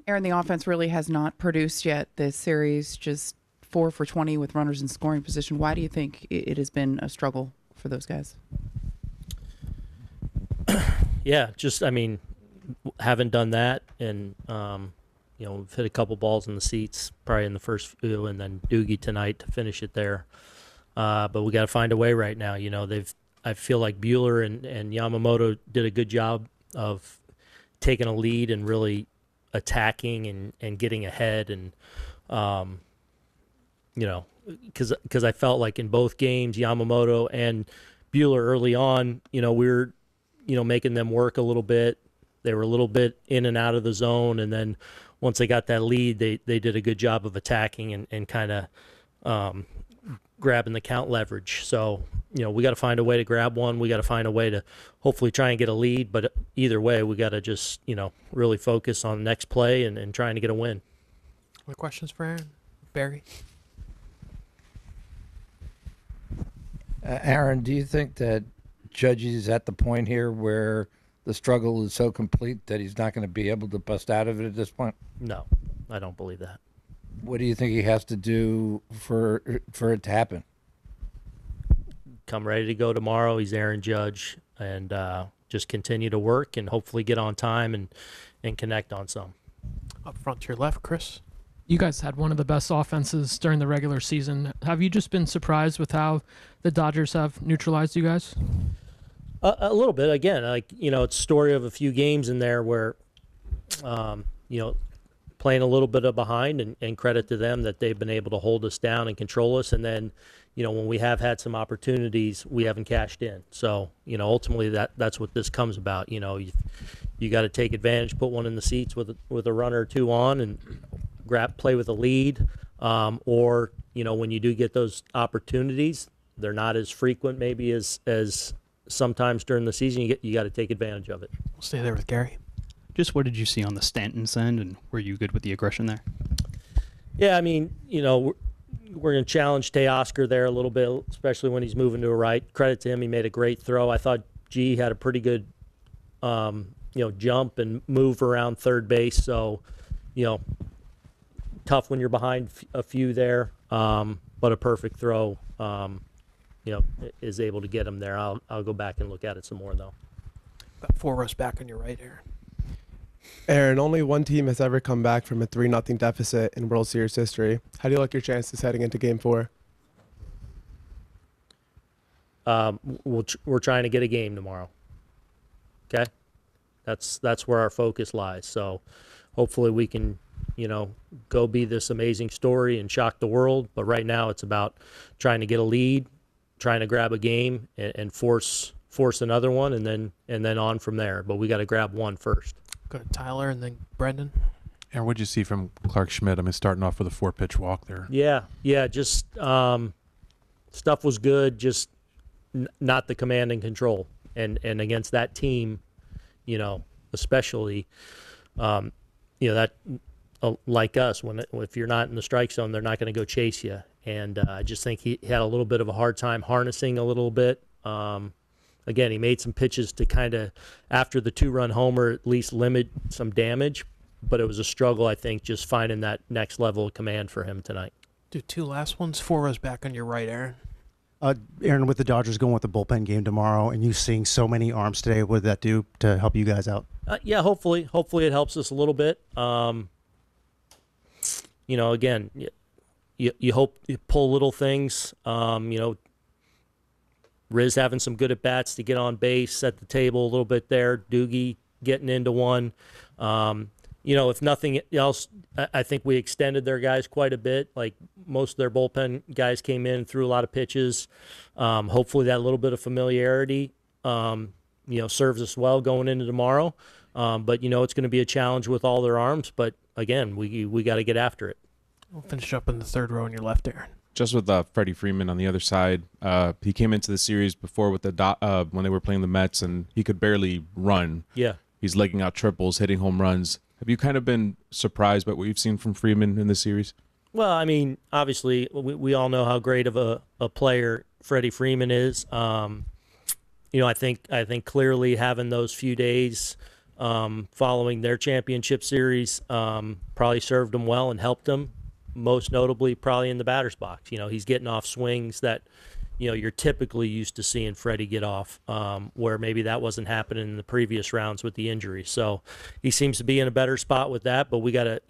Aaron, the offense really has not produced yet this series, just 4 for 20 with runners in scoring position. Why do you think it has been a struggle for those guys? Yeah, haven't done that, and we've hit a couple balls in the seats probably in the first few, and then Doogie tonight to finish it there. But we got to find a way right now. I feel like Buehler and Yamamoto did a good job of taking a lead and really attacking and getting ahead, and because I felt like in both games, Yamamoto and Buehler early on, we were making them work a little bit. They were a little bit in and out of the zone, and then once they got that lead, they did a good job of attacking and kind of grabbing the count leverage. So, we got to find a way to grab one. We got to find a way to hopefully try and get a lead. But either way, we got to just, really focus on the next play and trying to get a win. More questions for Aaron? Barry? Aaron, do you think that Judge is at the point here where the struggle is so complete that he's not going to be able to bust out of it at this point? No, I don't believe that. What do you think he has to do for it to happen? Come ready to go tomorrow. He's Aaron Judge, and just continue to work and hopefully get on time and connect on some. Up front to your left, Chris. You guys had one of the best offenses during the regular season. Have you just been surprised with how the Dodgers have neutralized you guys? A little bit. Again, it's a story of a few games in there where, playing a little bit of behind, and credit to them that they've been able to hold us down and control us. And then, when we have had some opportunities, we haven't cashed in. So, ultimately that's what this comes about. You got to take advantage, put one in the seats with a runner or two on, and play with a lead. Or, when you do get those opportunities, they're not as frequent maybe as sometimes during the season. You got to take advantage of it. We'll stay there with Gary. Just what did you see on the Stanton's end, and were you good with the aggression there? Yeah, we're going to challenge Teoscar there a little bit, especially when he's moving to a right. Credit to him, he made a great throw. I thought G had a pretty good, jump and move around third base. So, tough when you're behind a few there, but a perfect throw, is able to get him there. I'll go back and look at it some more, though. About 4 rows back on your right, Aaron. Aaron, only one team has ever come back from a 3-0 deficit in World Series history. How do you like your chances heading into Game 4? We're trying to get a game tomorrow. Okay? That's where our focus lies. So hopefully we can, go be this amazing story and shock the world. But right now it's about trying to get a lead, trying to grab a game and force another one, and then on from there. But we got to grab one first. Go to Tyler and then Brendan. And what did you see from Clark Schmidt? Starting off with a 4-pitch walk there. Yeah, just stuff was good, just not the command and control. And against that team, especially, that like us, if you're not in the strike zone, they're not going to go chase you. And I just think he had a little bit of a hard time harnessing a little bit. Again, he made some pitches to kind of, after the 2-run homer, at least limit some damage. But it was a struggle, I think, just finding that next level of command for him tonight. Do 2 last ones. 4 rows back on your right, Aaron. Aaron, with the Dodgers going with the bullpen game tomorrow and you seeing so many arms today, what did that do to help you guys out? Yeah, hopefully it helps us a little bit. Again, you hope you pull little things, Riz having some good at-bats to get on base, set the table a little bit there. Doogie getting into one. If nothing else, I think we extended their guys quite a bit. Like most of their bullpen guys came in and threw a lot of pitches. Hopefully that little bit of familiarity, serves us well going into tomorrow. But, it's going to be a challenge with all their arms. But, again, we got to get after it. We'll finish up in the 3rd row on your left, Aaron. Just with Freddie Freeman on the other side, he came into the series before with when they were playing the Mets, and he could barely run. Yeah. He's legging out triples, hitting home runs. Have you kind of been surprised by what you've seen from Freeman in this series? Well, obviously, we all know how great of a player Freddie Freeman is. I think clearly having those few days following their championship series probably served him well and helped him, most notably probably in the batter's box. He's getting off swings that, you're typically used to seeing Freddie get off, where maybe that wasn't happening in the previous rounds with the injury. So he seems to be in a better spot with that, but we got to,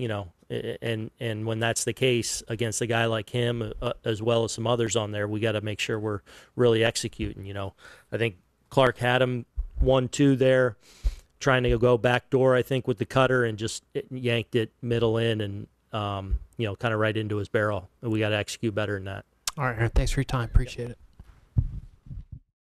and when that's the case against a guy like him, as well as some others on there, we got to make sure we're really executing. I think Clark had him 1-2 there, trying to go back door, I think, with the cutter, and just yanked it middle in and, kind of right into his barrel. And we got to execute better than that. All right, Aaron. Thanks for your time. Appreciate it.